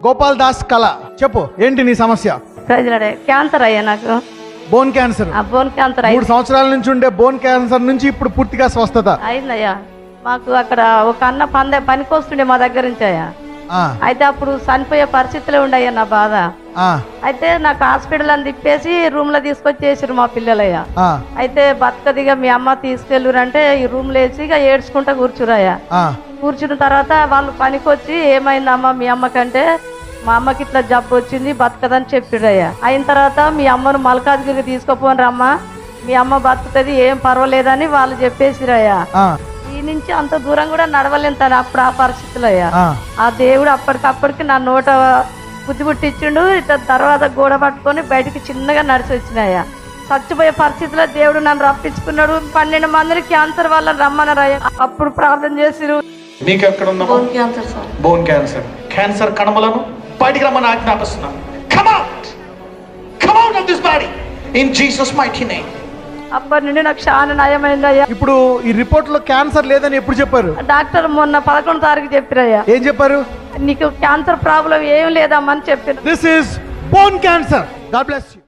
గోపాల్ దాస్ కళ, చెప్పు ఏంటి నీ సమస్య? ప్రజలడే క్యాన్సర్ అయ్యా నాకు. Bone cancer. ఆ బోన్ క్యాన్సర్ 3 సంవత్సరాల నుంచి ఉండే బోన్ క్యాన్సర్ నుంచి ఇప్పుడు పూర్తిగా స్వస్థత అయిందయ్యా. మాకు అక్కడ ఒక అన్న పనికి వస్తుండే మా దగ్గర నుంచి అయ్యా. అయితే అప్పుడు చనిపోయే పరిస్థితిలో ఉండయ్యా నా బాధ. అయితే నాకు హాస్పిటల్ అని తిప్పేసి రూమ్ లో తీసుకొచ్చేసారు మా పిల్లలయ్యా. అయితే బతకదిగా మీ అమ్మ తీసుకెళ్ళురంటే ఈ రూమ్ లో వేసి ఇక ఏడ్చుకుంటా కూర్చురయ్యా. కూర్చున్న తర్వాత వాళ్ళు పనికి వచ్చి ఏమైందమ్మా మీ అమ్మకంటే, మా అమ్మకి ఇట్లా జబ్బు వచ్చింది బతకదని చెప్పిరయ్యా. అయిన తర్వాత మీ అమ్మను మల్కాజ్గిరికి తీసుకుపోని రమ్మా, మీ అమ్మ బతుకుతుంది ఏం పర్వాలేదని వాళ్ళు చెప్పేసిరయ్యా. ఈ నుంచి అంత దూరం కూడా నడవలేను తను అప్పుడు ఆ పరిస్థితులు అయ్యా. ఆ దేవుడు అప్పటికప్పటికి నా నోట బుద్ధి పుట్టించిండు. ఇట్లా తర్వాత గోడ పట్టుకొని బయటికి చిన్నగా నడిచి వచ్చినాయా. చచ్చిపోయే పరిస్థితిలో దేవుడు నన్ను రప్పించుకున్నాడు. 12 మందిని క్యాన్సర్ వాళ్ళని రమ్మన్నారయ్యా. అప్పుడు ప్రార్థన చేసిరు. మీకు ఎక్కడ ఉందా? Bone cancer sir. Bone cancer. Cancer కణములను బయటికి రమ్మని ఆజ్ఞాపిస్తున్నాను. Come out of this body in Jesus mighty name. అప్పటి నుండి నాకు చాలా నయమైందయ్యా. ఇప్పుడు ఈ రిపోర్ట్ లో క్యాన్సర్ లేదని ఎప్పుడు చెప్పారు? డాక్టర్ మొన్న 11వ తారీఖు చెప్పిరయ్యా. ఏం చెప్పారు? నీకు క్యాన్సర్ ప్రాబ్లం ఏం లేదమ్మని చెప్పారు. This is bone cancer. God bless you.